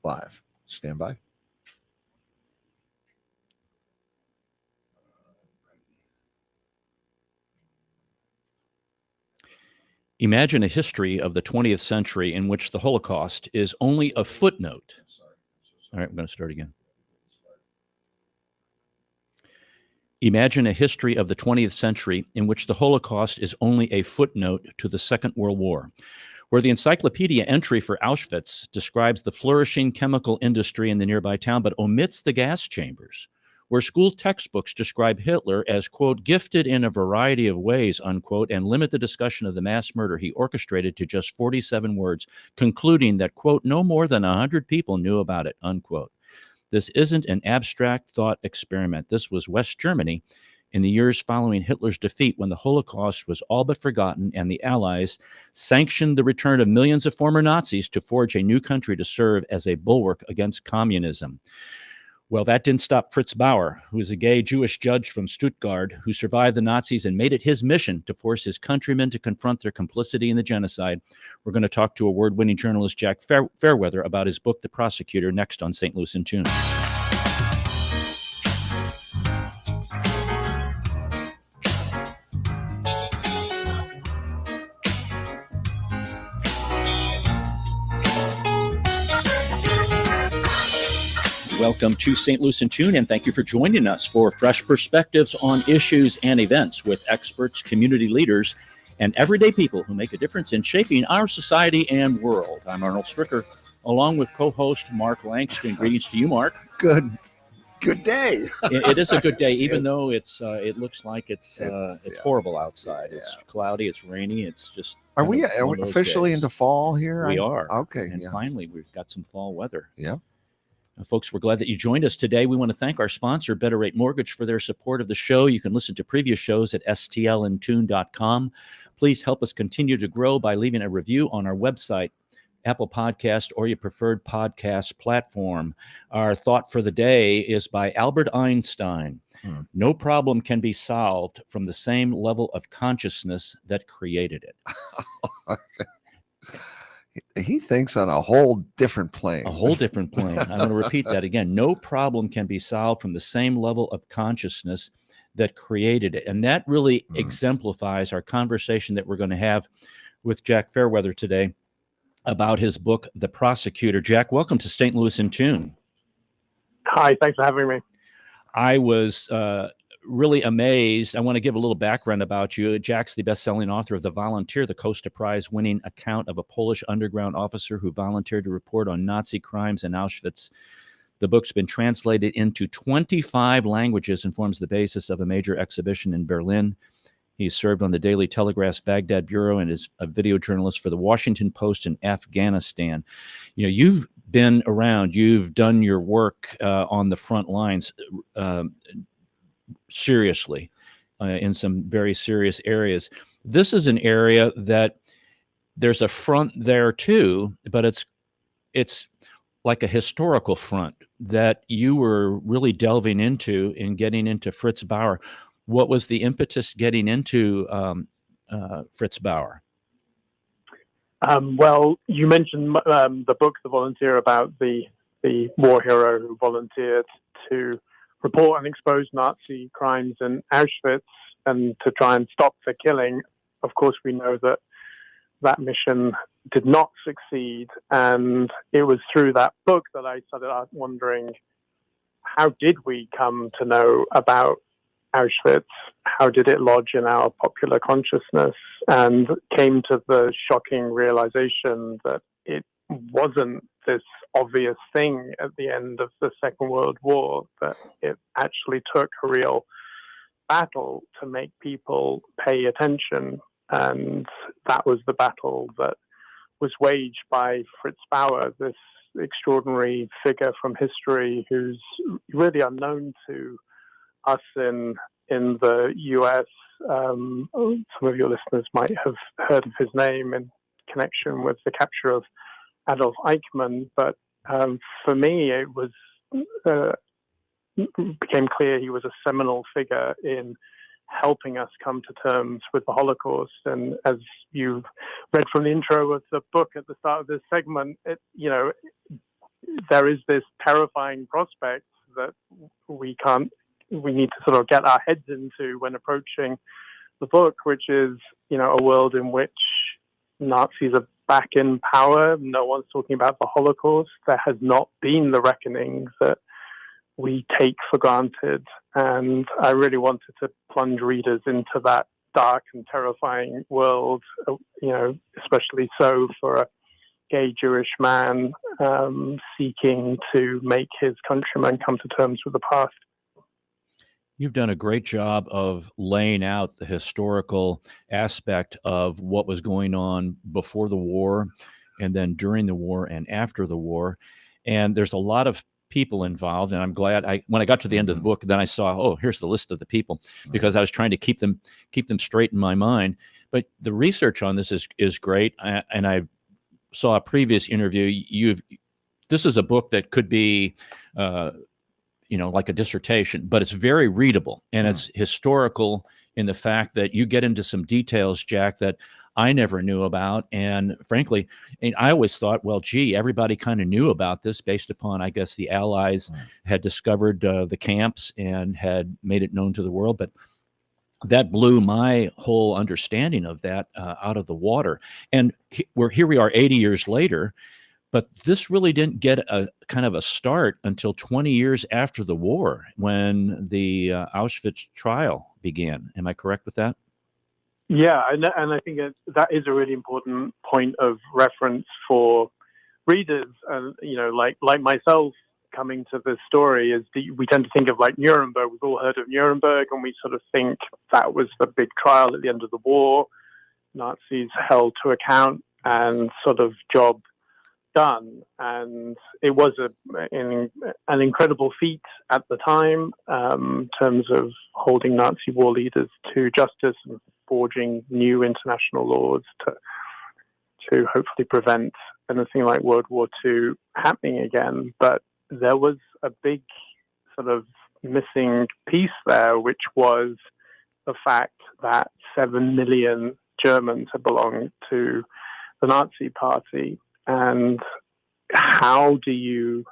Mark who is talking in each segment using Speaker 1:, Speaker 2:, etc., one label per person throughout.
Speaker 1: live. Stand by.
Speaker 2: Imagine a history of the 20th century in which the Holocaust is only a footnote. All right, I'm going to start again. Imagine a history of the 20th century in which the Holocaust is only a footnote to the Second World War, where the encyclopedia entry for Auschwitz describes the flourishing chemical industry in the nearby town but omits the gas chambers, where school textbooks describe Hitler as, quote, gifted in a variety of ways, unquote, and limit the discussion of the mass murder he orchestrated to just 47 words, concluding that, quote, no more than 100 people knew about it, unquote. This isn't an abstract thought experiment. This was West Germany in the years following Hitler's defeat, when the Holocaust was all but forgotten and the Allies sanctioned the return of millions of former Nazis to forge a new country to serve as a bulwark against communism. Well, that didn't stop Fritz Bauer, who is a gay Jewish judge from Stuttgart who survived the Nazis and made it his mission to force his countrymen to confront their complicity in the genocide. We're going to talk to award-winning journalist Jack Fairweather about his book, The Prosecutor, next on St. Louis in Tune. Welcome to St. Louis in Tune, and thank you for joining us for fresh perspectives on issues and events with experts, community leaders, and everyday people who make a difference in shaping our society and world. I'm Arnold Stricker, along with co-host Mark Langston. Greetings to you, Mark.
Speaker 1: Good day.
Speaker 2: It is a good day, even though it looks like it's horrible outside. It's cloudy, it's rainy, it's just...
Speaker 1: Are we officially into fall here?
Speaker 2: We are.
Speaker 1: Okay.
Speaker 2: And finally, we've got some fall weather.
Speaker 1: Yeah.
Speaker 2: Folks, we're glad that you joined us today. We want to thank our sponsor, Better Rate Mortgage, for their support of the show. You can listen to previous shows at stlintune.com. Please help us continue to grow by leaving a review on our website, Apple Podcast, or your preferred podcast platform. Our thought for the day is by Albert Einstein. No problem can be solved from the same level of consciousness that created it.
Speaker 1: He thinks on a whole different plane.
Speaker 2: A whole different plane. I'm going to repeat that again. No problem can be solved from the same level of consciousness that created it. And that really exemplifies our conversation that we're going to have with Jack Fairweather today about his book, The Prosecutor. Jack, welcome to St. Louis in Tune.
Speaker 3: Hi, thanks for having me.
Speaker 2: I was really amazed. I want to give a little background about you. Jack's the best-selling author of The Volunteer, the Costa Prize-winning account of a Polish underground officer who volunteered to report on Nazi crimes in Auschwitz. The book's been translated into 25 languages and forms the basis of a major exhibition in Berlin. He served on the Daily Telegraph's Baghdad Bureau and is a video journalist for the Washington Post in Afghanistan. You know, you've been around, you've done your work on the front lines seriously in some very serious areas. This is an area that there's a front there too, but it's like a historical front that you were really delving into in getting into Fritz Bauer. What was the impetus getting into Fritz Bauer?
Speaker 3: Well, you mentioned the book, The Volunteer, about the war hero who volunteered to report and expose Nazi crimes in Auschwitz and to try and stop the killing. Of course, we know that that mission did not succeed. And it was through that book that I started out wondering, how did we come to know about Auschwitz? How did it lodge in our popular consciousness? And came to the shocking realization that it wasn't this obvious thing at the end of the Second World War, that it actually took a real battle to make people pay attention. And that was the battle that was waged by Fritz Bauer, this extraordinary figure from history who's really unknown to us in the US. Some of your listeners might have heard of his name in connection with the capture of Adolf Eichmann, but for me, it was became clear he was a seminal figure in helping us come to terms with the Holocaust. And as you read from the intro of the book at the start of this segment, there is this terrifying prospect that we need to sort of get our heads into when approaching the book, which is, a world in which Nazis are back in power. No one's talking about the Holocaust. There has not been the reckoning that we take for granted. And I really wanted to plunge readers into that dark and terrifying world, especially so for a gay Jewish man seeking to make his countrymen come to terms with the past.
Speaker 2: You've done a great job of laying out the historical aspect of what was going on before the war, and then during the war and after the war. And there's a lot of people involved, and I'm glad when I got to the end of the book, then I saw, oh, here's the list of the people, because I was trying to keep them straight in my mind. But the research on this is great, and I saw a previous interview. This is a book that could be like a dissertation, but it's very readable, and it's historical in the fact that you get into some details, Jack, that I never knew about. And frankly, I always thought, well, gee, everybody kind of knew about this based upon, I guess, the Allies had discovered the camps and had made it known to the world. But that blew my whole understanding of that out of the water. And here we are 80 years later. But this really didn't get a kind of a start until 20 years after the war, when the Auschwitz trial began. Am I correct with that?
Speaker 3: Yeah, and I think that is a really important point of reference for readers. Like myself, coming to this story, is we tend to think of like Nuremberg. We've all heard of Nuremberg, and we sort of think that was the big trial at the end of the war. Nazis held to account and sort of job done, and it was an incredible feat at the time in terms of holding Nazi war leaders to justice and forging new international laws to hopefully prevent anything like World War II happening again. But there was a big sort of missing piece there, which was the fact that 7 million Germans had belonged to the Nazi Party. And how do you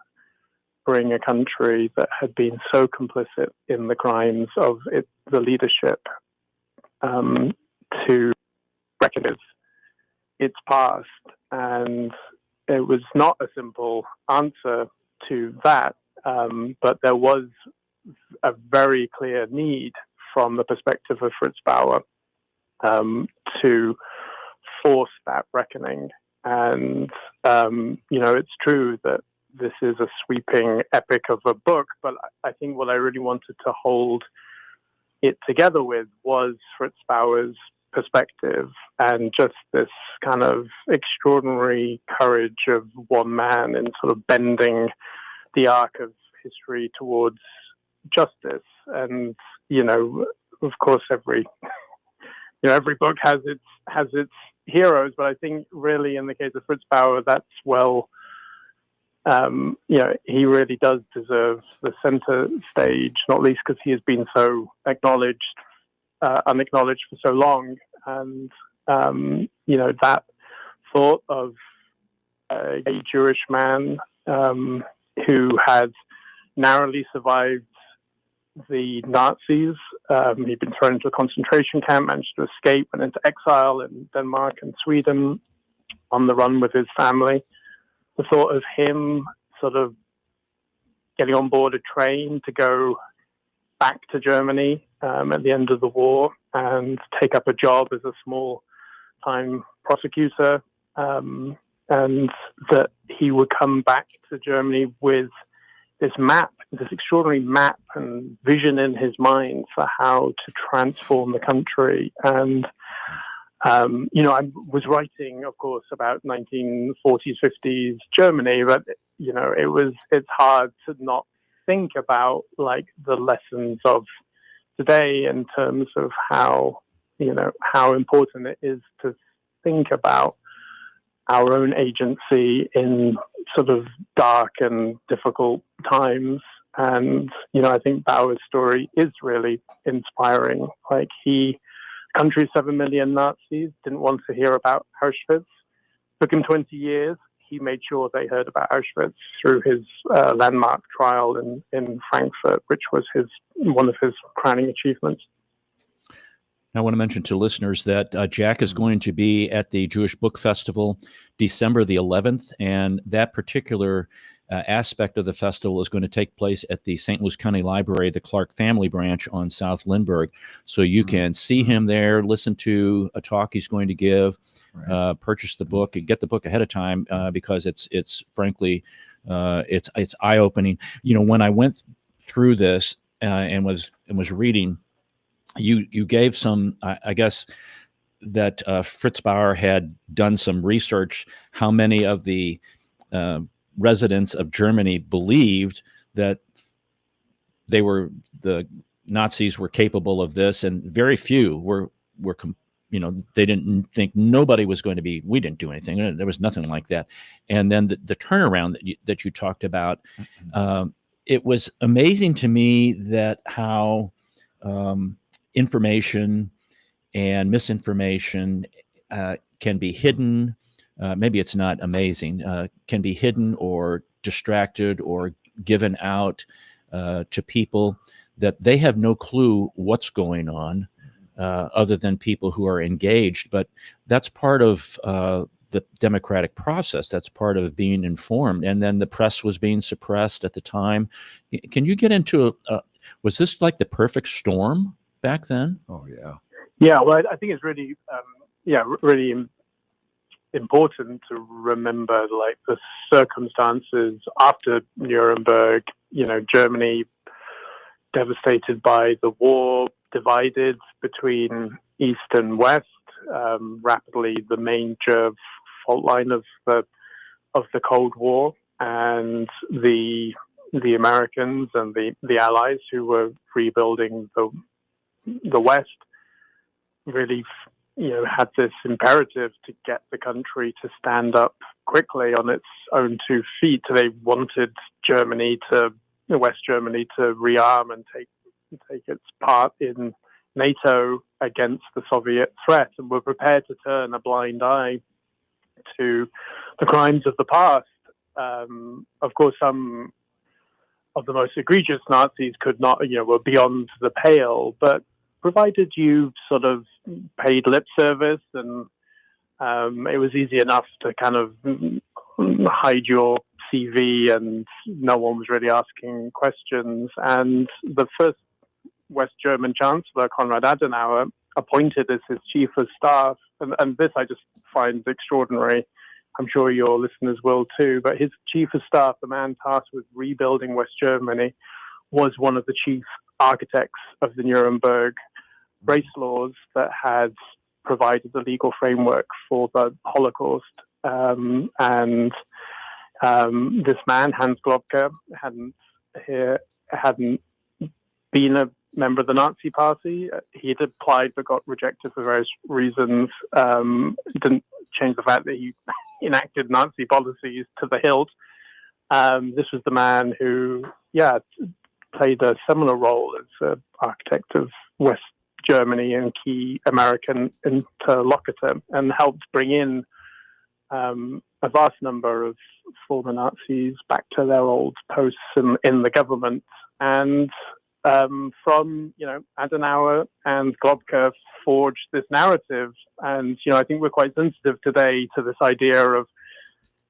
Speaker 3: bring a country that had been so complicit in the crimes of the leadership to reckon its past? And it was not a simple answer to that, but there was a very clear need from the perspective of Fritz Bauer to force that reckoning. And, it's true that this is a sweeping epic of a book, but I think what I really wanted to hold it together with was Fritz Bauer's perspective, and just this kind of extraordinary courage of one man in sort of bending the arc of history towards justice. And, of course, every book has its heroes, but I think really in the case of Fritz Bauer, that's he really does deserve the center stage, not least because he has been so unacknowledged for so long. And, that thought of a Jewish man who had narrowly survived the Nazis. He'd been thrown into a concentration camp, managed to escape, went into exile in Denmark and Sweden, on the run with his family. The thought of him sort of getting on board a train to go back to Germany at the end of the war and take up a job as a small-time prosecutor, and that he would come back to Germany with this extraordinary map and vision in his mind for how to transform the country. And, I was writing, of course, about 1940s, 50s Germany, but, it's hard to not think about like the lessons of today in terms of how important it is to think about our own agency in sort of dark and difficult times. And, I think Bauer's story is really inspiring. Like country's 7 million Nazis didn't want to hear about Auschwitz. Took him 20 years. he made sure they heard about Auschwitz through his landmark trial in Frankfurt, which was one of his crowning achievements.
Speaker 2: I want to mention to listeners that Jack is going to be at the Jewish Book Festival December the 11th, and that particular aspect of the festival is going to take place at the St. Louis County Library, the Clark Family Branch on South Lindbergh. So you can see him there, listen to a talk he's going to give, purchase the book, and get the book ahead of time because it's frankly it's eye-opening. You know, when I went through this and was reading, you gave some, I guess, that Fritz Bauer had done some research, how many of the residents of Germany believed that the Nazis were capable of this, and very few were they didn't think, nobody was going to be, we didn't do anything. There was nothing like that. And then the turnaround that you talked about, it was amazing to me that how information and misinformation can be hidden. Maybe it's not amazing, can be hidden or distracted or given out to people that they have no clue what's going on other than people who are engaged. But that's part of the democratic process. That's part of being informed. And then the press was being suppressed at the time. Can you get into, was this like the perfect storm back then?
Speaker 1: Oh, yeah.
Speaker 3: Yeah, well, I think it's really, really important to remember, like, the circumstances after Nuremberg. You know, Germany devastated by the war, divided between East and West, rapidly the major fault line of the Cold War, and the Americans and the Allies who were rebuilding the West really, had this imperative to get the country to stand up quickly on its own 2 feet. They wanted West Germany to rearm and take its part in NATO against the Soviet threat, and were prepared to turn a blind eye to the crimes of the past. Of course, some of the most egregious Nazis could not, were beyond the pale, but provided you sort of paid lip service, and it was easy enough to kind of hide your CV, and no one was really asking questions. And the first West German Chancellor, Konrad Adenauer, appointed as his chief of staff, and this I just find extraordinary. I'm sure your listeners will too, but his chief of staff, the man tasked with rebuilding West Germany, was one of the chief architects of the Nuremberg race laws that had provided the legal framework for the Holocaust. And this man, Hans Globke, hadn't been a member of the Nazi Party. He'd applied but got rejected for various reasons. It didn't change the fact that he enacted Nazi policies to the hilt. This was the man who, played a similar role as an architect of West Germany and key American interlocutor, and helped bring in a vast number of former Nazis back to their old posts in the government. And from Adenauer and Globke forged this narrative. And I think we're quite sensitive today to this idea of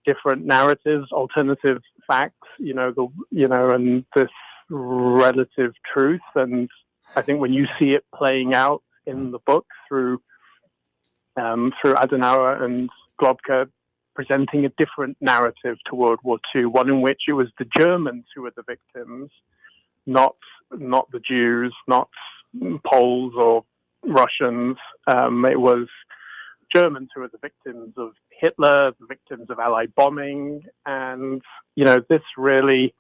Speaker 3: different narratives, alternative facts, and this relative truth. And I think when you see it playing out in the book through Adenauer and Globke presenting a different narrative to World War II, one in which it was the Germans who were the victims, not the Jews, not Poles or Russians. It was Germans who were the victims of Hitler, the victims of Allied bombing. And, this really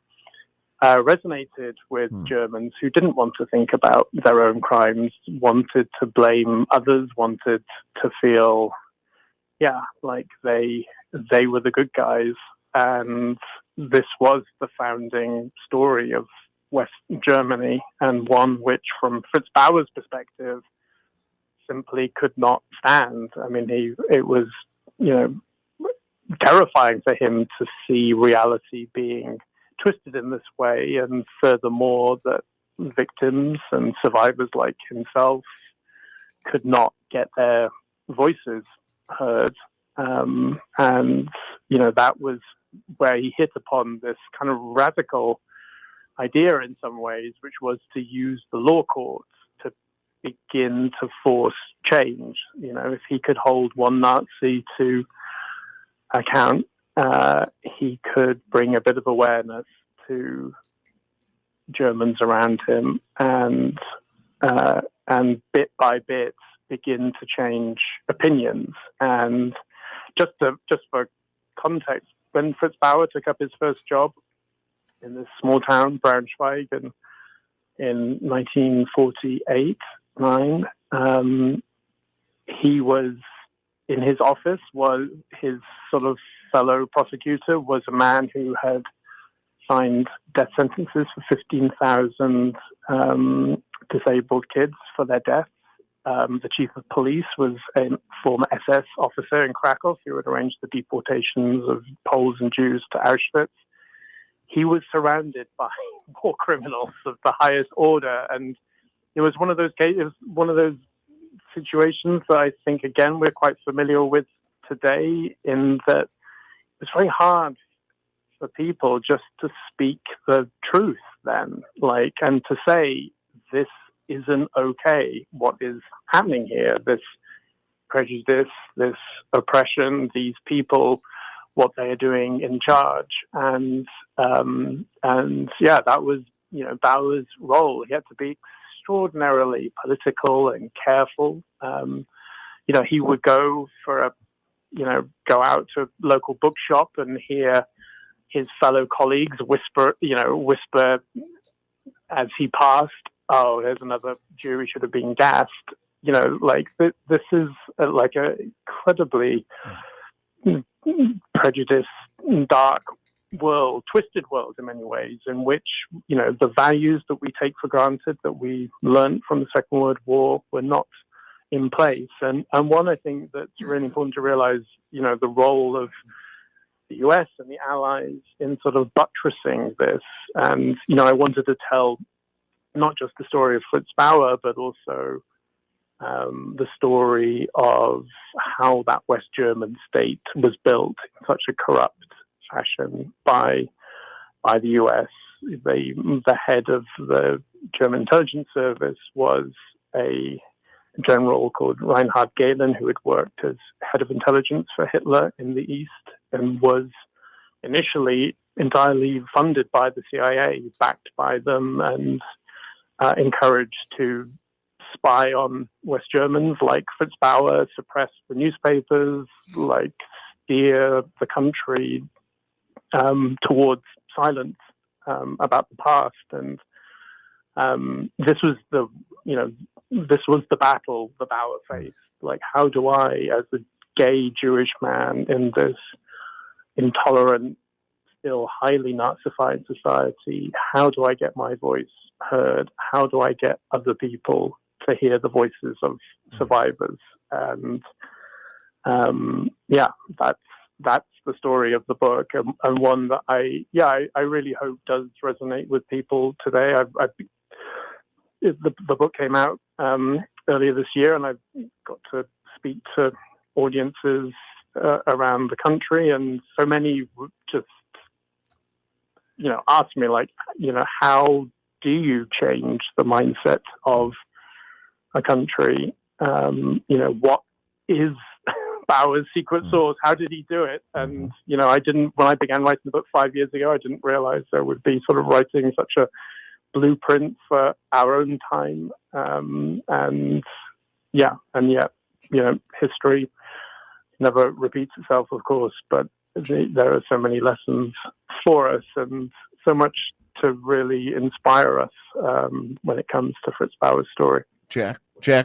Speaker 3: resonated with Germans who didn't want to think about their own crimes, wanted to blame others, wanted to feel, like they were the good guys. And this was the founding story of West Germany, and one which, from Fritz Bauer's perspective, simply could not stand. I mean, it was, terrifying for him to see reality being twisted in this way, and furthermore that victims and survivors like himself could not get their voices heard. And that was where he hit upon this kind of radical idea in some ways, which was to use the law courts to begin to force change. If he could hold one Nazi to account, he could bring a bit of awareness to Germans around him, and bit by bit begin to change opinions. And just for context, when Fritz Bauer took up his first job in this small town, Braunschweig, in 1948-9, he was in his office. Was his sort of fellow prosecutor was a man who had signed death sentences for 15,000 disabled kids for their deaths. The chief of police was a former SS officer in Krakow who had arranged the deportations of Poles and Jews to Auschwitz. He was surrounded by war criminals of the highest order, and it was one of those cases, one of those situations that I think, again, we're quite familiar with today, in that it's very hard for people just to speak the truth then, and to say, this isn't okay, what is happening here, this prejudice, this oppression, these people, what they are doing in charge. And that was, Bauer's role. He had to be extraordinarily political and careful. He would go go out to a local bookshop and hear his fellow colleagues whisper as he passed, "Oh, there's another Jew, he should have been gassed." This is a incredibly prejudiced, dark world, twisted world in many ways, in which, the values that we take for granted, that we learned from the Second World War, were not in place. And one, I think, that's really important to realize, the role of the US and the Allies in sort of buttressing this. And, I wanted to tell not just the story of Fritz Bauer, but also the story of how that West German state was built in such a corrupt fashion by the US. The head of the German intelligence service was a general called Reinhard Gehlen, who had worked as head of intelligence for Hitler in the East, and was initially entirely funded by the CIA, backed by them, and encouraged to spy on West Germans like Fritz Bauer, suppress the newspapers, steer the country towards silence about the past. And this was the battle the Bauer faced. How do I, as a gay Jewish man in this intolerant, still highly Nazified society, how do I get my voice heard? How do I get other people to hear the voices of survivors? And that's the story of the book, and one that I really hope does resonate with people today. The book came out earlier this year, and I've got to speak to audiences around the country, and so many just ask me, how do you change the mindset of a country? What is Bauer's secret sauce? How did he do it? And when I began writing the book 5 years ago, I didn't realize I would be sort of writing such a blueprint for our own time. And yet, history never repeats itself, of course, but there are so many lessons for us, and so much to really inspire us when it comes to Fritz Bauer's story.
Speaker 1: Jack,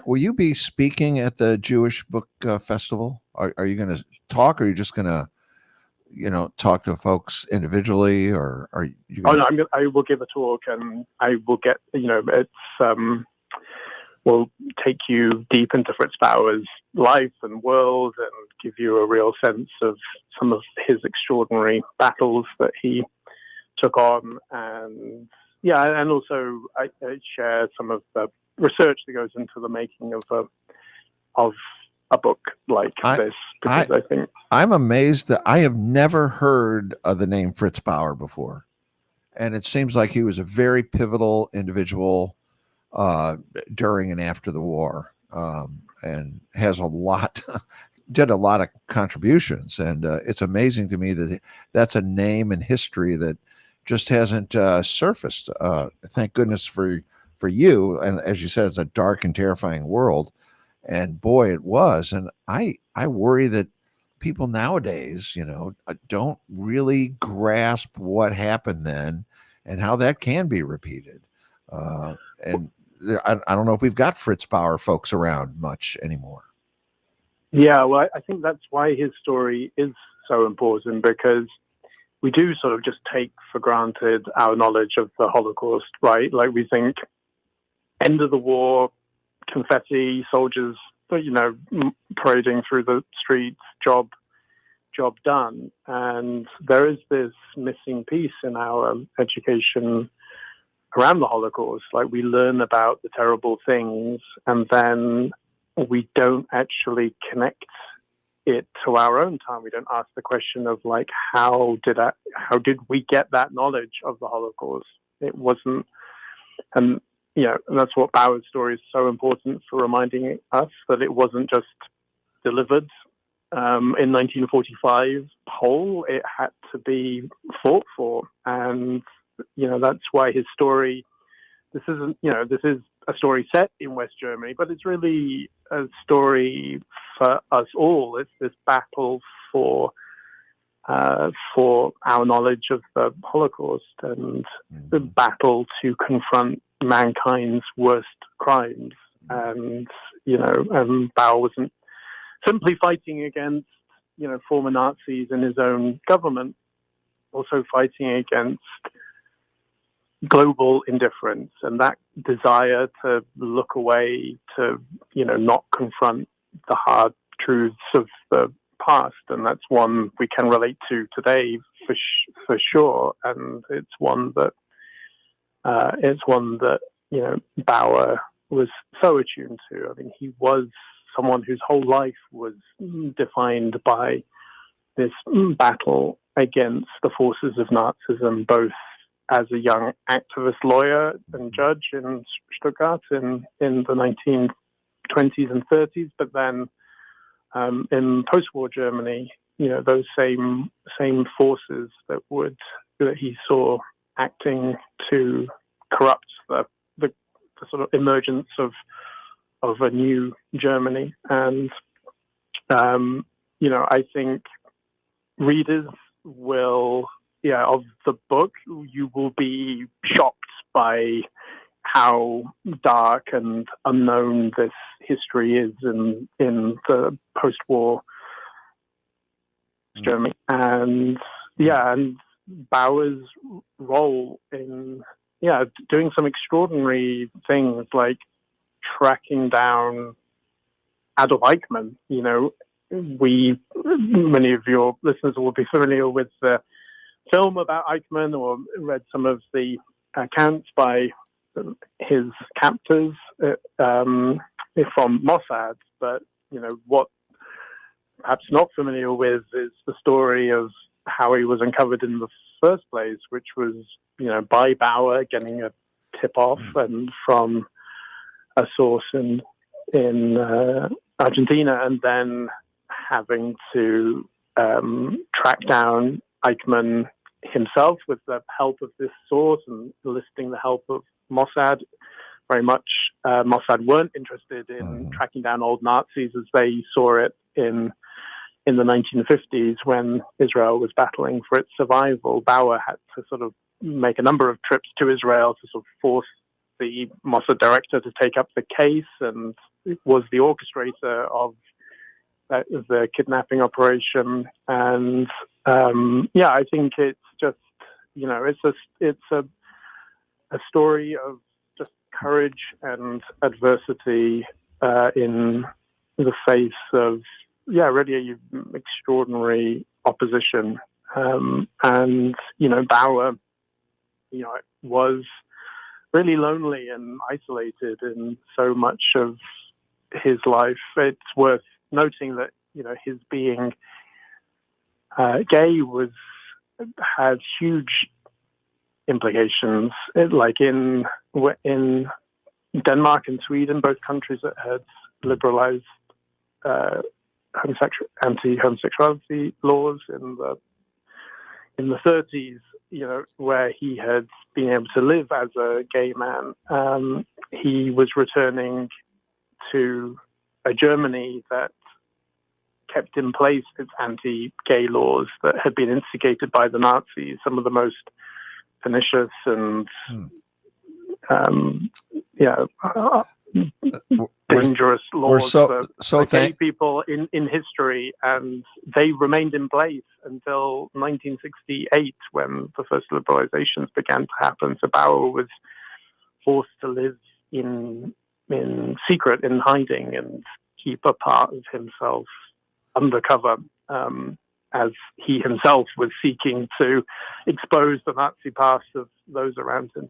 Speaker 1: will you be speaking at the Jewish Book Festival? Are you going to talk, or are you just going to, talk to folks individually, or are you?
Speaker 3: I will give a talk, and I will get, it's one will take you deep into Fritz Bauer's life and world and give you a real sense of some of his extraordinary battles that he took on. And and also I share some of the research that goes into the making of a book like this, because I think
Speaker 1: I'm amazed that I have never heard of the name Fritz Bauer before. And it seems like he was a very pivotal individual during and after the war, and has did a lot of contributions. And it's amazing to me that that's a name in history that just hasn't surfaced. Thank goodness for you. And as you said, it's a dark and terrifying world. And boy, it was. And I worry that people nowadays, don't really grasp what happened then and how that can be repeated. And I don't know if we've got Fritz Bauer folks around much anymore.
Speaker 3: Yeah, well, I think that's why his story is so important, because we do sort of just take for granted our knowledge of the Holocaust, right? Like, we think end of the war, confetti, soldiers, parading through the streets, job done. And there is this missing piece in our education around the Holocaust. Like, we learn about the terrible things, and then we don't actually connect it to our own time. We don't ask the question of, like, how did we get that knowledge of the Holocaust? It wasn't, and that's what Bauer's story is so important for, reminding us that it wasn't just delivered in 1945 whole. It had to be fought for, and that's why his story. This is a story set in West Germany, but it's really a story for us all. It's this battle for our knowledge of the Holocaust, and the battle to confront mankind's worst crimes. And Bauer wasn't simply fighting against former Nazis in his own government, also fighting against global indifference and that desire to look away, to not confront the hard truths of the past. And that's one we can relate to today for sure. And it's one that Bauer was so attuned to. I mean, he was someone whose whole life was defined by this battle against the forces of Nazism, both as a young activist lawyer and judge in Stuttgart in the 1920s and 30s, but then in post-war Germany, those same forces that he saw acting to corrupt the sort of emergence of a new Germany. And I think readers will, of the book, you will be shocked by how dark and unknown this history is in the post-war Germany. And and Bauer's role in doing some extraordinary things, like tracking down Adolf Eichmann. Many of your listeners will be familiar with the film about Eichmann, or read some of the accounts by his captors from Mossad. But what perhaps not familiar with is the story of how he was uncovered in the first place, which was by Bauer getting a tip off, and from a source in Argentina, and then having to track down Eichmann himself with the help of this source, and enlisting the help of Mossad. Very much Mossad weren't interested in tracking down old Nazis as they saw it in the 1950s, when Israel was battling for its survival. Bauer had to sort of make a number of trips to Israel to sort of force the Mossad director to take up the case, and was the orchestrator of the kidnapping operation. And I think it's just it's a story of just courage and adversity in the face of, really extraordinary opposition. And, Bauer, was really lonely and isolated in so much of his life. It's worth noting that, his being gay had huge implications. Like in Denmark and Sweden, both countries that had liberalized anti-homosexuality laws in the 30s, where he had been able to live as a gay man, he was returning to a Germany that kept in place its anti-gay laws that had been instigated by the Nazis, some of the most pernicious and dangerous laws for gay people in history, and they remained in place until 1968, when the first liberalizations began to happen. So Bauer was forced to live in secret, in hiding, and keep a part of himself undercover, as he himself was seeking to expose the Nazi past of those around him.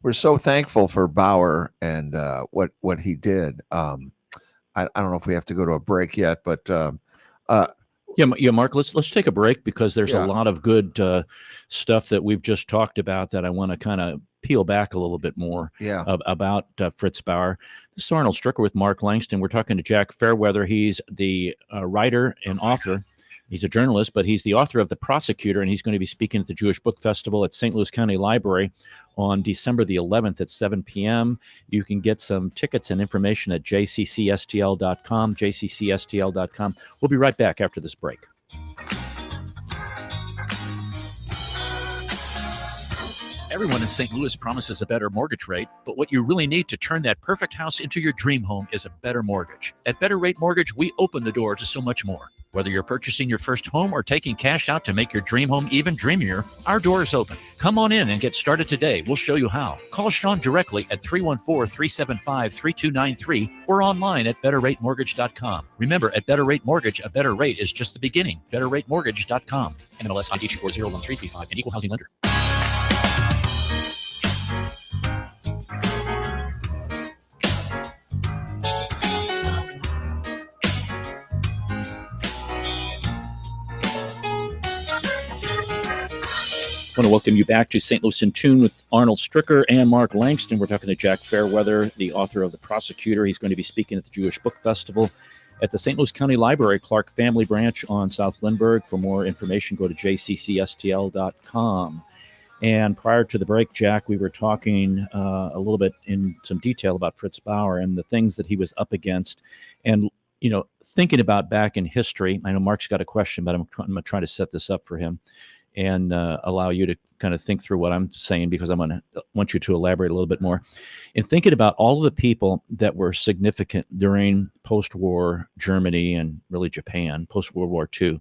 Speaker 1: We're so thankful for Bauer and what he did. I don't know if we have to go to a break yet, but
Speaker 2: Mark, let's take a break, because there's a lot of good stuff that we've just talked about that I want to kind of peel back a little bit more about Fritz Bauer. This is Arnold Stricker with Mark Langston. We're talking to Jack Fairweather. He's the writer and author. He's a journalist, but he's the author of The Prosecutor, and he's going to be speaking at the Jewish Book Festival at St. Louis County Library on December the 11th at 7 p.m. You can get some tickets and information at jccstl.com, jccstl.com. We'll be right back after this break. Everyone in St. Louis promises a better mortgage rate, but what you really need to turn that perfect house into your dream home is a better mortgage. At Better Rate Mortgage, we open the door to so much more. Whether you're purchasing your first home or taking cash out to make your dream home even dreamier, our door is open. Come on in and get started today. We'll show you how. Call Sean directly at 314-375-3293 or online at betterratemortgage.com. Remember, at Better Rate Mortgage, a better rate is just the beginning. betterratemortgage.com. MLS ID 4011335, an equal housing lender. I want to welcome you back to St. Louis in Tune with Arnold Stricker and Mark Langston. We're talking to Jack Fairweather, the author of The Prosecutor. He's going to be speaking at the Jewish Book Festival at the St. Louis County Library, Clark Family Branch on South Lindbergh. For more information, go to jccstl.com. And prior to the break, Jack, we were talking a little bit in some detail about Fritz Bauer and the things that he was up against. And, thinking about back in history, I know Mark's got a question, but I'm going to try to set this up for him and allow you to kind of think through what I'm saying, because I want you to elaborate a little bit more. In thinking about all of the people that were significant during post-war Germany and really Japan, post-World War II,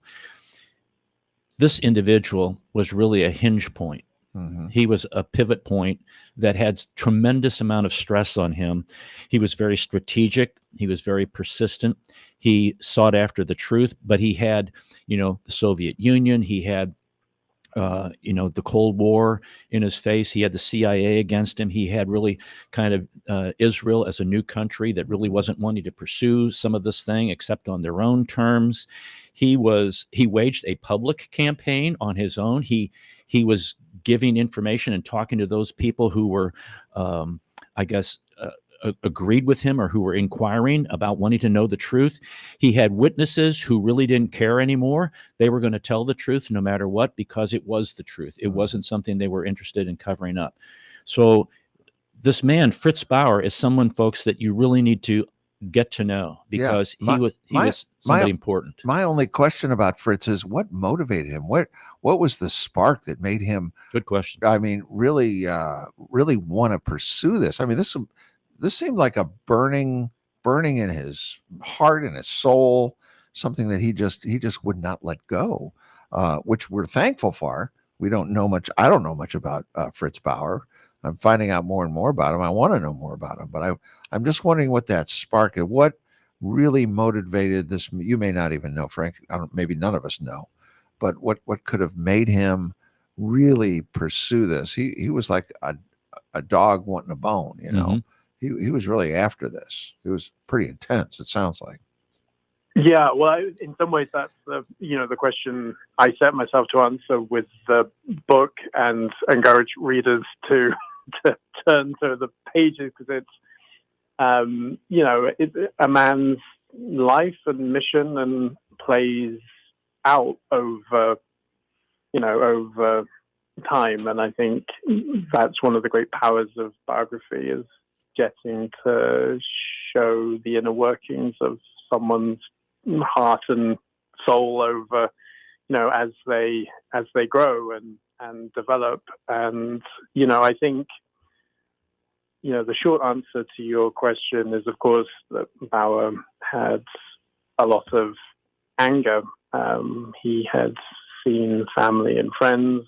Speaker 2: this individual was really a hinge point. Mm-hmm. He was a pivot point that had tremendous amount of stress on him. He was very strategic. He was very persistent. He sought after the truth, but he had, the Soviet Union. He had the Cold War in his face. He had the CIA against him. He had really kind of Israel as a new country that really wasn't wanting to pursue some of this thing except on their own terms. He waged a public campaign on his own. He was giving information and talking to those people who were, agreed with him or who were inquiring about wanting to know the truth. He had witnesses who really didn't care anymore. They were going to tell the truth no matter what, because it was the truth. It wasn't something they were interested in covering up. So this man, Fritz Bauer, is someone, folks, that you really need to get to know, because he was somebody important. My
Speaker 1: only question about Fritz is, what motivated him? What was the spark that made him?
Speaker 2: Good question.
Speaker 1: I mean, really want to pursue this. I mean, this seemed like a burning in his heart and his soul, something that he just would not let go, which we're thankful for. We don't know much. I don't know much about Fritz Bauer. I'm finding out more and more about him. I want to know more about him, but I'm just wondering what that spark is. What really motivated this? You may not even know, Frank. Maybe none of us know, but what could have made him really pursue this? He was like a dog wanting a bone, you know. He was really after this. It was pretty intense. It sounds like.
Speaker 3: Yeah, well, in some ways, that's the question I set myself to answer with the book, and encourage readers to turn to the pages, because it's a man's life and mission, and plays out over time. And I think that's one of the great powers of biography, is getting to show the inner workings of someone's heart and soul over, as they grow and develop. And I think the short answer to your question is, of course, that Bauer had a lot of anger. He had seen family and friends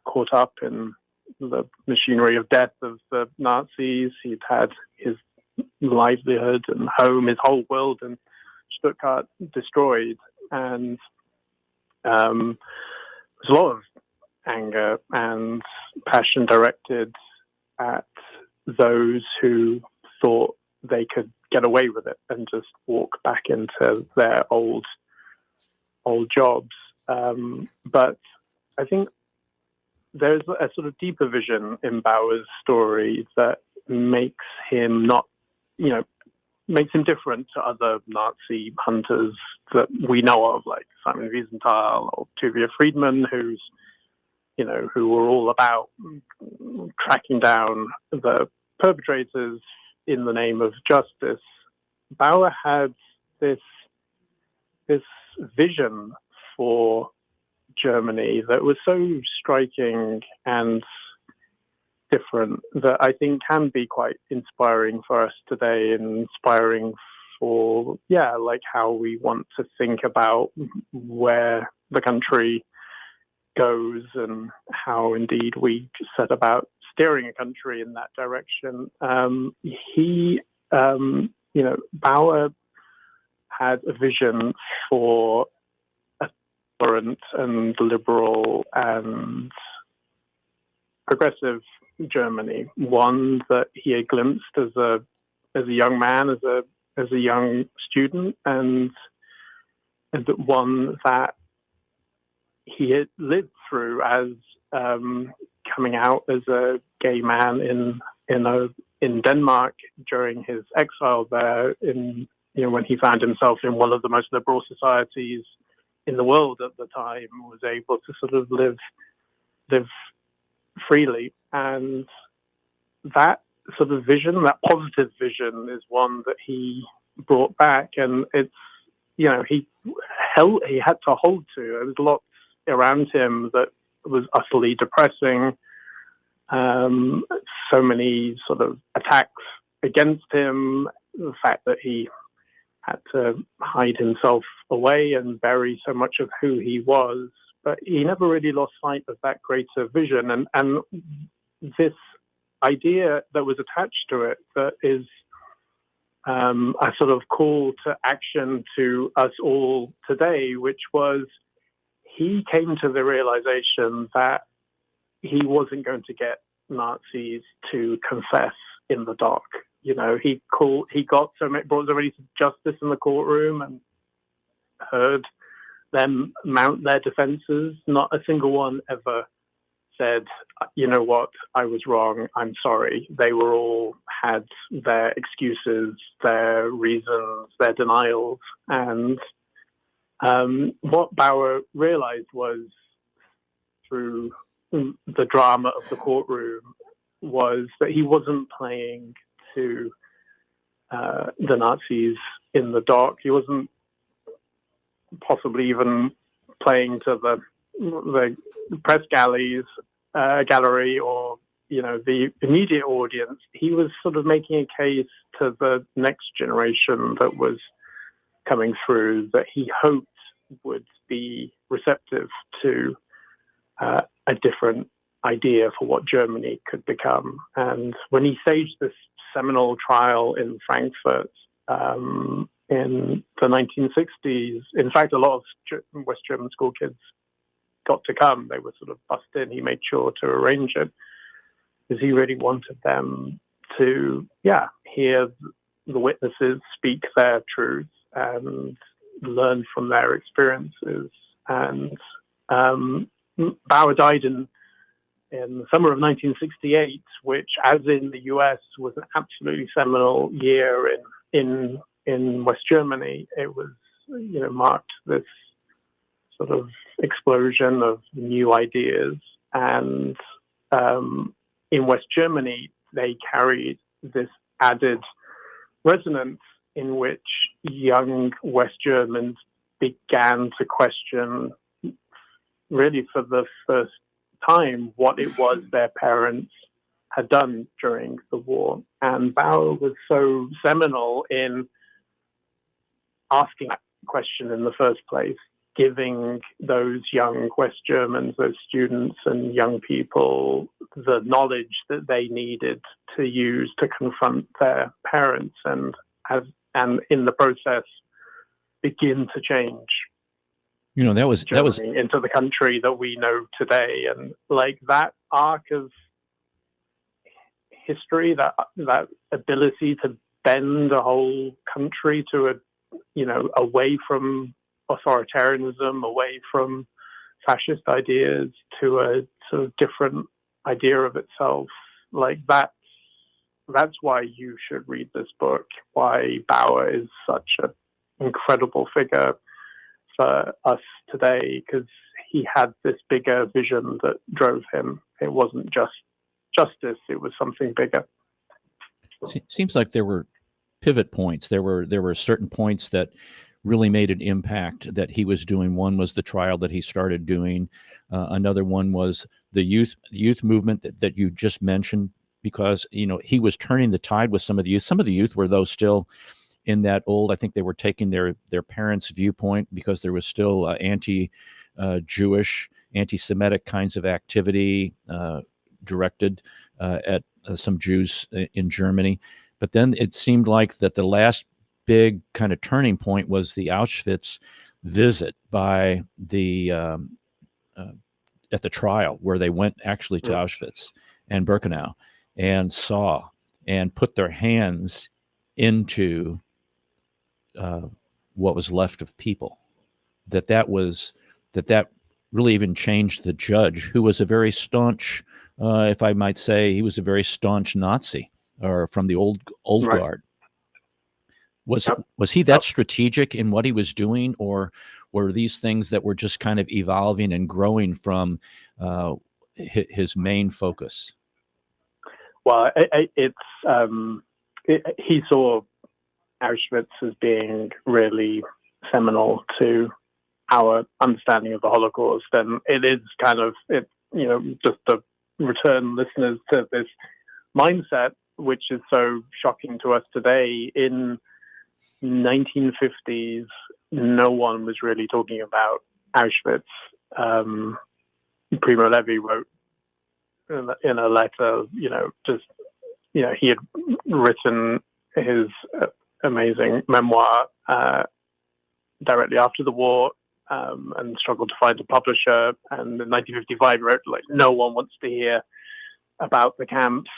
Speaker 3: caught up in the machinery of death of the Nazis. He'd had his livelihood and home, his whole world in Stuttgart destroyed, and there's a lot of anger and passion directed at those who thought they could get away with it and just walk back into their old jobs. But I think there's a sort of deeper vision in Bauer's story that makes him different to other Nazi hunters that we know of, like Simon Wiesenthal or Tuvia Friedman, who were all about tracking down the perpetrators in the name of justice. Bauer had this vision for Germany that was so striking and different that I think can be quite inspiring for us today, and inspiring for like how we want to think about where the country goes, and how indeed we set about steering a country in that direction. Bauer had a vision for a tolerant and liberal and progressive Germany, one that he had glimpsed as a young man, as a young student, and one that he had lived through as coming out as a gay man in Denmark during his exile there, when he found himself in one of the most liberal societies in the world at the time, was able to sort of live freely. And that sort of vision, that positive vision, is one that he brought back, and it's he had to hold to. There was lots around him that was utterly depressing. So many sort of attacks against him, the fact that he had to hide himself away and bury so much of who he was, but he never really lost sight of that greater vision, and this idea that was attached to it, that is a sort of call to action to us all today, which was, he came to the realization that he wasn't going to get Nazis to confess in the dock. He got brought somebody to justice in the courtroom and heard them mount their defenses. Not a single one ever said, "You know what, I was wrong, I'm sorry." They were all had their excuses, their reasons, their denials. And what Bauer realized was, through the drama of the courtroom, was that he wasn't playing to the Nazis in the dock. He wasn't possibly even playing to the press gallery, or the immediate audience. He was sort of making a case to the next generation that was coming through, that he hoped would be receptive to a different idea for what Germany could become. And when he staged this seminal trial in Frankfurt in the 1960s, in fact, a lot of West German school kids got to come. They were sort of bussed in. He made sure to arrange it because he really wanted them to, hear the witnesses speak their truth and learn from their experiences. And Bauer died in the summer of 1968, which, as in the US, was an absolutely seminal year in West Germany. It was, marked this sort of explosion of new ideas. And in West Germany, they carried this added resonance in which young West Germans began to question, really for the first time, what it was their parents had done during the war. And Bauer was so seminal in asking that question in the first place, giving those young West Germans, those students and young people, the knowledge that they needed to use to confront their parents and in the process begin to change
Speaker 2: that was
Speaker 3: Germany into the country that we know today. And like that arc of history, that ability to bend a whole country to away from authoritarianism, away from fascist ideas to a sort of different idea of itself. Like that's why you should read this book, why Bauer is such an incredible figure for us today, because he had this bigger vision that drove him. It wasn't just justice, it was something bigger.
Speaker 2: Seems like there were pivot points. There were certain points that really made an impact that he was doing. One was the trial that he started doing. Another one was the youth movement that you just mentioned, because he was turning the tide with some of the youth. Some of the youth were, though, still in that old, I think they were taking their parents' viewpoint, because there was still anti-Jewish, anti-Semitic kinds of activity directed at some Jews in Germany. But then it seemed like that the last big kind of turning point was the Auschwitz visit by the at the trial, where they went actually to Auschwitz and Birkenau and saw and put their hands into what was left of people. That really even changed the judge, who was a very staunch, if I might say, he was a very staunch Nazi, or from the old
Speaker 3: Right.
Speaker 2: guard. Was he that strategic in what he was doing, or were these things that were just kind of evolving and growing from his main focus?
Speaker 3: Well, he saw Auschwitz as being really seminal to our understanding of the Holocaust, and it is kind of just to return listeners to this mindset, which is so shocking to us today. In 1950s, no one was really talking about Auschwitz. Primo Levi wrote in a letter, he had written his amazing memoir directly after the war, and struggled to find a publisher. And in 1955, he wrote, no one wants to hear about the camps.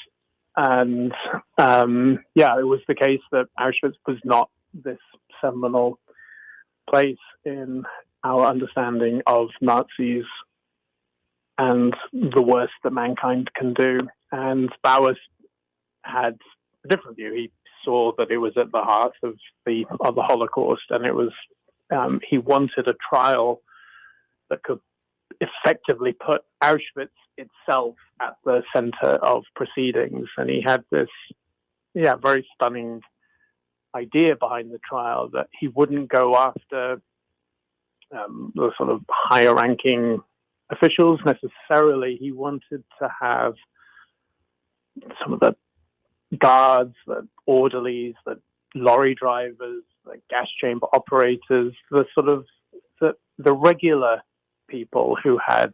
Speaker 3: And it was the case that Auschwitz was not this seminal place in our understanding of Nazis and the worst that mankind can do. And Bauer had a different view. He saw that it was at the heart of the Holocaust, and it was he wanted a trial that could effectively put Auschwitz itself at the center of proceedings. And he had this very stunning idea behind the trial, that he wouldn't go after the sort of higher ranking officials necessarily. He wanted to have some of the guards, the orderlies, the lorry drivers, the gas chamber operators, the sort of the regular people who had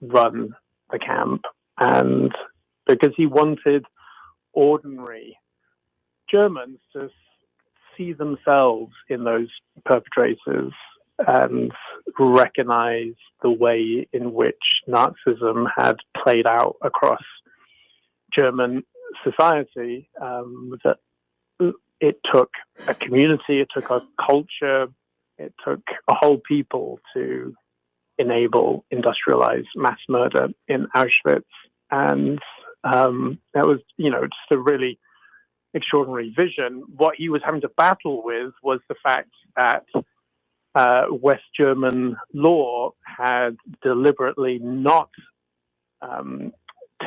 Speaker 3: run the camp, and because he wanted ordinary Germans to see themselves in those perpetrators and recognize the way in which Nazism had played out across German society, that it took a community, it took a culture, it took a whole people to enable industrialized mass murder in Auschwitz. And that was, just a really extraordinary vision. What he was having to battle with was the fact that West German law had deliberately not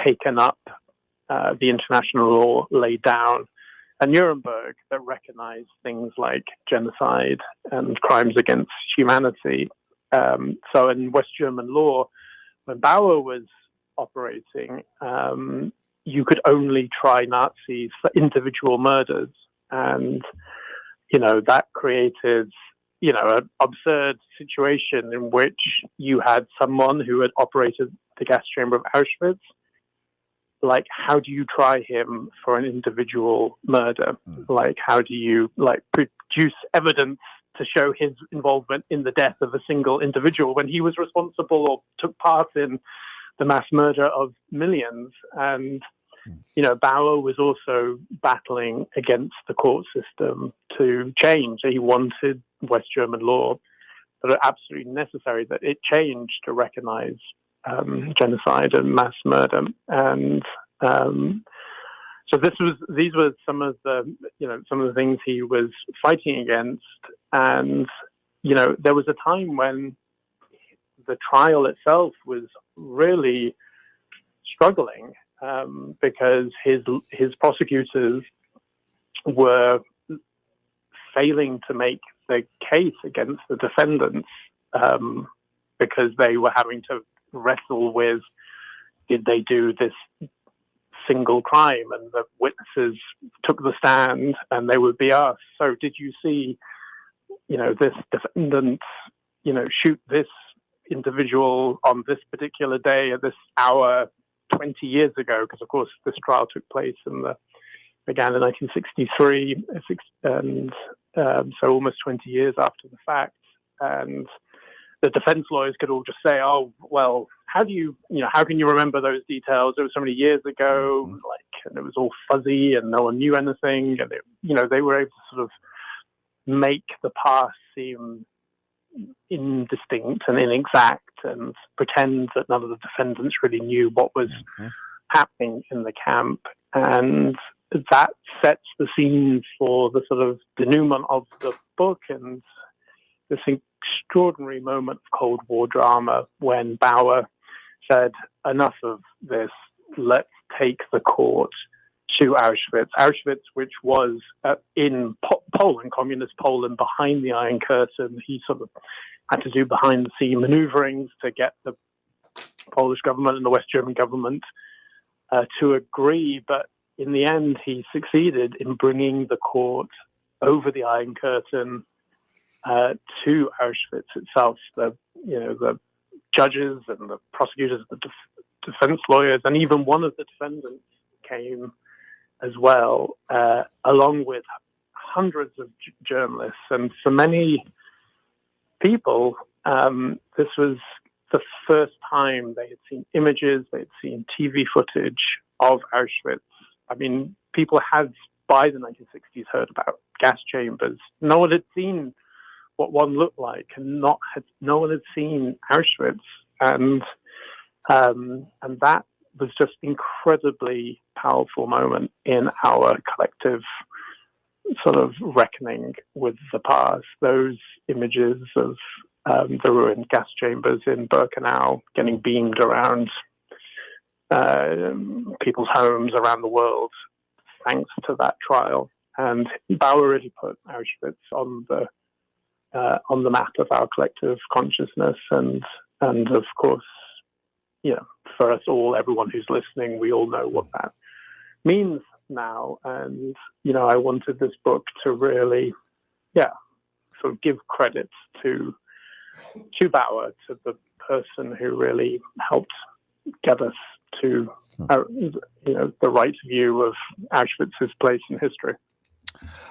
Speaker 3: taken up the international law laid down at Nuremberg that recognized things like genocide and crimes against humanity. So in West German law, when Bauer was operating, you could only try Nazis for individual murders. And, that created, an absurd situation in which you had someone who had operated the gas chamber of Auschwitz. Like, how do you try him for an individual murder? Like, how do you, produce evidence to show his involvement in the death of a single individual when he was responsible or took part in the mass murder of millions? And, Bauer was also battling against the court system to change. He wanted West German law that are absolutely necessary that it changed to recognize genocide and mass murder. And so these were some of the things he was fighting against. And, there was a time when the trial itself was really struggling, because his prosecutors were failing to make the case against the defendants, because they were having to wrestle with, did they do this single crime? And the witnesses took the stand and they would be asked, so did you see, this defendant, shoot this individual on this particular day at this hour 20 years ago? Because of course this trial took place began in 1963, and so almost 20 years after the fact. And the defense lawyers could all just say, "Oh, well, how can you remember those details? It was so many years ago, and it was all fuzzy, and no one knew anything." And they were able to sort of make the past seem indistinct and inexact, and pretend that none of the defendants really knew what was happening in the camp. And that sets the scene for the sort of denouement of the book, and this extraordinary moment of Cold War drama when Bauer said, enough of this, let's take the court to Auschwitz. Auschwitz, which was in Poland, communist Poland, behind the Iron Curtain. He sort of had to do behind-the-scene maneuverings to get the Polish government and the West German government to agree, but in the end, he succeeded in bringing the court over the Iron Curtain to Auschwitz itself. The judges and the prosecutors, the defense lawyers, and even one of the defendants came as well, along with hundreds of journalists. And for many people, this was the first time they had seen images, they had seen TV footage of Auschwitz. I mean, people had, by the 1960s, heard about gas chambers. No one had seen what one looked like, and no one had seen Auschwitz. And that was just incredibly powerful moment in our collective sort of reckoning with the past. Those images of the ruined gas chambers in Birkenau getting beamed around people's homes around the world, thanks to that trial. And Bauer really put Auschwitz on the map of our collective consciousness, and of course, for us all, everyone who's listening, we all know what that means now. And I wanted this book to really, sort of give credit to Bauer, to the person who really helped get us to the right view of Auschwitz's place in history.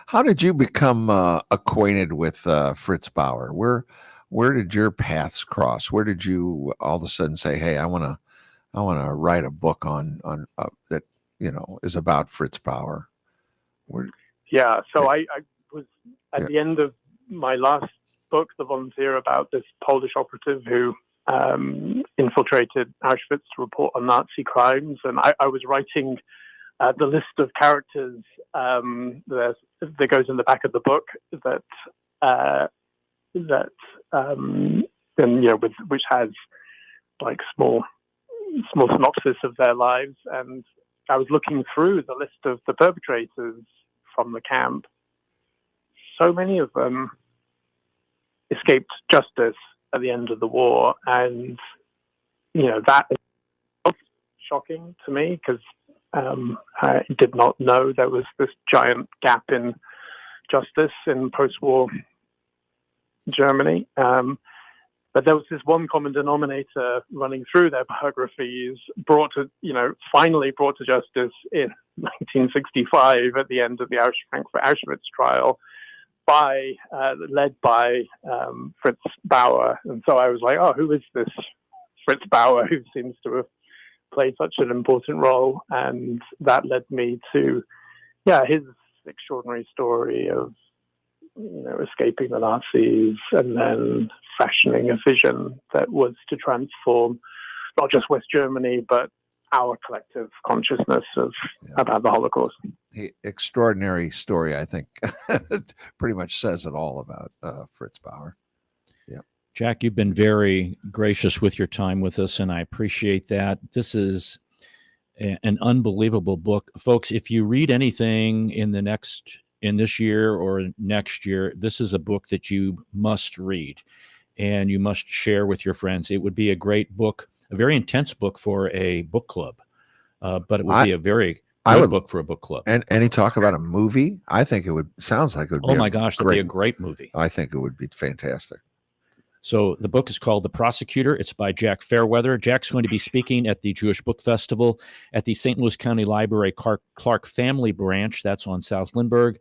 Speaker 1: How did you become acquainted with Fritz Bauer? Where did your paths cross? Where did you all of a sudden say, "Hey, I want to write a book on that is about Fritz Bauer"?
Speaker 3: So I was at the end of my last book, The Volunteer, about this Polish operative who infiltrated Auschwitz to report on Nazi crimes, and I was writing the list of characters that goes in the back of the book which has like small synopsis of their lives, and I was looking through the list of the perpetrators from the camp. So many of them escaped justice at the end of the war, and that is shocking to me because I did not know there was this giant gap in justice in post-war Germany. But there was this one common denominator running through their biographies, finally brought to justice in 1965 at the end of the Frankfurt Auschwitz trial, led by Fritz Bauer. And so I was like, oh, who is this Fritz Bauer who seems to have played such an important role? And that led me to, his extraordinary story of, escaping the Nazis and then fashioning a vision that was to transform not just West Germany, but our collective consciousness about the Holocaust.
Speaker 1: The extraordinary story, I think, pretty much says it all about Fritz Bauer. Yeah.
Speaker 2: Jack, you've been very gracious with your time with us, and I appreciate that. This is an unbelievable book. Folks, if you read anything in this year or next year, this is a book that you must read and you must share with your friends. It would be a great book, a very intense book for a book club, but it would be a very good book for a book club.
Speaker 1: And any talk about a movie? I think sounds like it would be.
Speaker 2: Oh my gosh, that'd be a great movie.
Speaker 1: I think it would be fantastic.
Speaker 2: So the book is called The Prosecutor. It's by Jack Fairweather. Jack's going to be speaking at the Jewish Book Festival at the St. Louis County Library Clark Family Branch. That's on South Lindbergh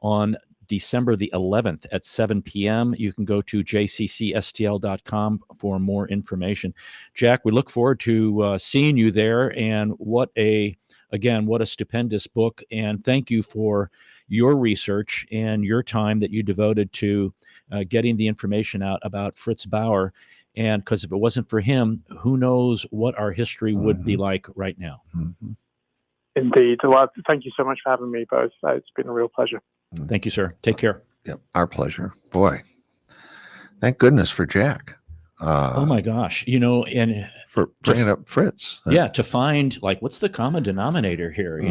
Speaker 2: on December the 11th at 7 p.m. You can go to jccstl.com for more information. Jack, we look forward to seeing you there. And what a stupendous book. And thank you for your research and your time that you devoted to getting the information out about Fritz Bauer. And because if it wasn't for him, who knows what our history would be like right now.
Speaker 1: Mm-hmm.
Speaker 3: Indeed. Well, thank you so much for having me both. It's been a real pleasure.
Speaker 2: Thank you, sir. Take care.
Speaker 1: Yep, our pleasure. Boy, thank goodness for Jack.
Speaker 2: Oh my gosh, and
Speaker 1: for bringing up Fritz.
Speaker 2: To find what's the common denominator here?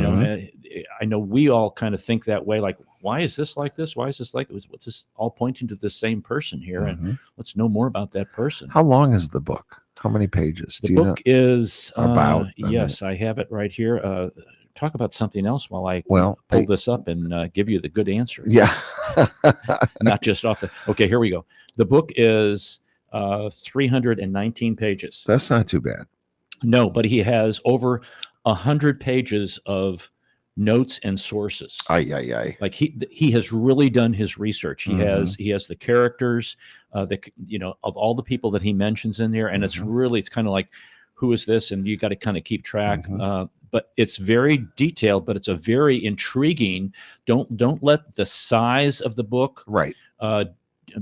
Speaker 2: I know we all kind of think that way. Like, why is this like this? Why is this like? What's this all pointing to the same person here? And let's know more about that person.
Speaker 1: How long is the book? How many pages?
Speaker 2: The book is
Speaker 1: about.
Speaker 2: Yes, I have it right here. Talk about something else while I pull this up and give you the good answer.
Speaker 1: Yeah.
Speaker 2: Not just off the. Okay, here we go. The book is 319 pages.
Speaker 1: That's not too bad.
Speaker 2: No, but he has over 100 pages of notes and sources. Like he has really done his research. He has the characters, of all the people that he mentions in there, and it's kind of like, who is this? And you got to kind of keep track. But it's very detailed, but it's a very intriguing. Don't let the size of the book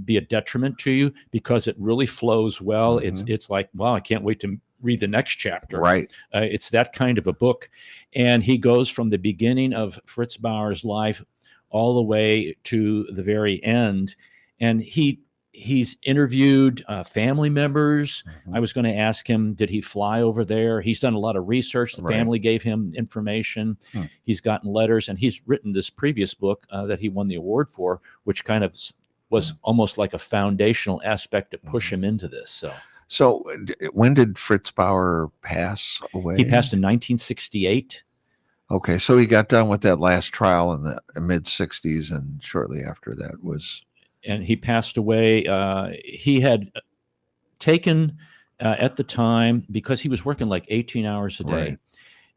Speaker 2: be a detriment to you, because it really flows well. It's like, wow, I can't wait to read the next chapter.
Speaker 1: Right.
Speaker 2: It's that kind of a book. And he goes from the beginning of Fritz Bauer's life all the way to the very end. And he's interviewed family members. I was going to ask him, did he fly over there? He's done a lot of research. The family gave him information. He's gotten letters, and he's written this previous book that he won the award for, which kind of was almost like a foundational aspect to push him into this.
Speaker 1: So when did Fritz Bauer pass away?
Speaker 2: He passed in 1968.
Speaker 1: Okay, so he got done with that last trial in the mid 60s, and shortly after that was...
Speaker 2: And he passed away. He had taken at the time, because he was working like 18 hours a day,
Speaker 1: Right.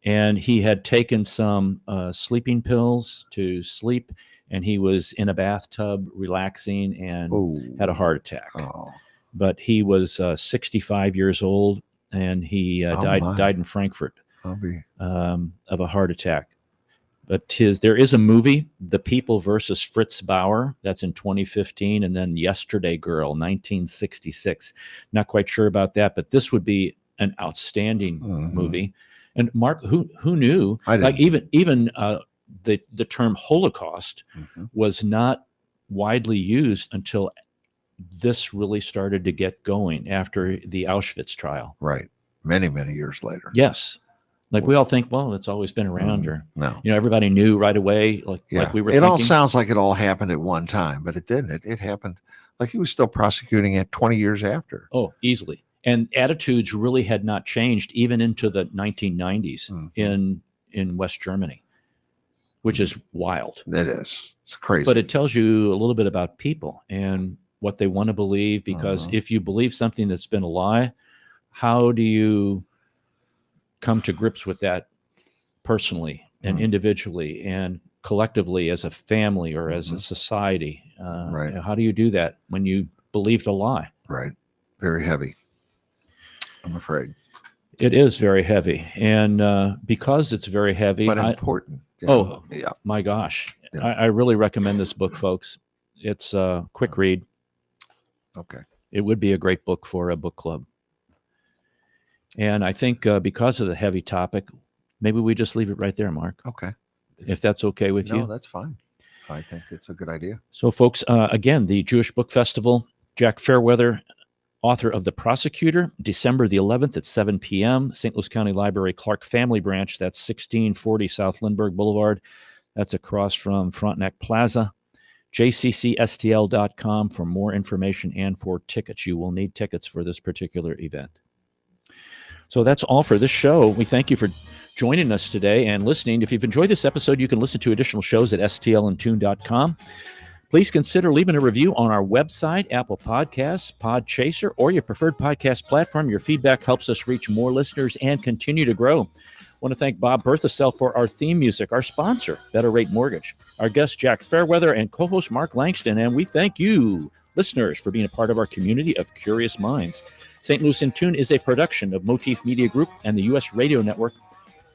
Speaker 2: and he had taken some sleeping pills to sleep, and he was in a bathtub relaxing and
Speaker 1: Oh.
Speaker 2: had a heart attack.
Speaker 1: Oh.
Speaker 2: But he was 65 years old, and he
Speaker 1: my.
Speaker 2: died in Frankfurt
Speaker 1: I'll be.
Speaker 2: of a heart attack. But there is a movie, The People versus Fritz Bauer, that's in 2015, and then Yesterday Girl, 1966. Not quite sure about that, but this would be an outstanding movie. And Mark, who knew?
Speaker 1: I
Speaker 2: Like
Speaker 1: didn't.
Speaker 2: even the term Holocaust was not widely used until this really started to get going after the Auschwitz trial.
Speaker 1: Right. Many, many years later.
Speaker 2: Yes. Like we all think, well, it's always been around, or
Speaker 1: No.
Speaker 2: everybody knew right away. Like we were.
Speaker 1: It
Speaker 2: thinking.
Speaker 1: all sounds like it all happened at one time, but it didn't. It happened like he was still prosecuting it 20 years after.
Speaker 2: Oh, easily. And attitudes really had not changed even into the 1990s in West Germany, which is wild.
Speaker 1: It is. It's crazy.
Speaker 2: But it tells you a little bit about people and what they want to believe, because if you believe something that's been a lie, how do you come to grips with that personally and individually and collectively as a family or as a society?
Speaker 1: Right.
Speaker 2: How do you do that when you believed a lie?
Speaker 1: Right. Very heavy, I'm afraid.
Speaker 2: It is very heavy. And because it's very heavy.
Speaker 1: But important.
Speaker 2: Yeah. My gosh.
Speaker 1: Yeah.
Speaker 2: I really recommend this book, folks. It's a quick read.
Speaker 1: Okay.
Speaker 2: It would be a great book for a book club. And I think because of the heavy topic, maybe we just leave it right there, Mark.
Speaker 1: Okay.
Speaker 2: If that's okay with you.
Speaker 1: No, that's fine. I think it's a good idea.
Speaker 2: So, folks, again, the Jewish Book Festival, Jack Fairweather, author of The Prosecutor, December the 11th at 7 p.m., St. Louis County Library, Clark Family Branch. That's 1640 South Lindbergh Boulevard. That's across from Frontenac Plaza. jccstl.com for more information and for tickets. You will need tickets for this particular event. So that's all for this show. We thank you for joining us today and listening. If you've enjoyed this episode, you can listen to additional shows at stlandtune.com. Please consider leaving a review on our website, Apple Podcasts, Podchaser, or your preferred podcast platform. Your feedback helps us reach more listeners and continue to grow. I want to thank Bob Berthasell for our theme music, our sponsor, Better Rate Mortgage, our guest, Jack Fairweather, and co-host Mark Langston. And we thank you, listeners, for being a part of our community of curious minds. St. Louis in Tune is a production of Motif Media Group and the U.S. Radio Network.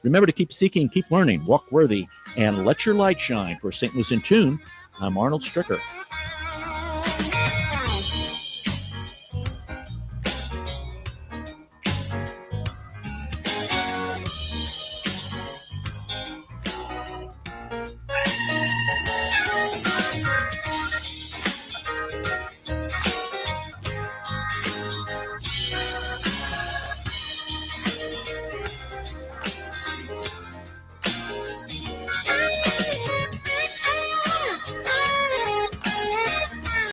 Speaker 2: Remember to keep seeking, keep learning, walk worthy, and let your light shine. For St. Louis in Tune, I'm Arnold Stricker.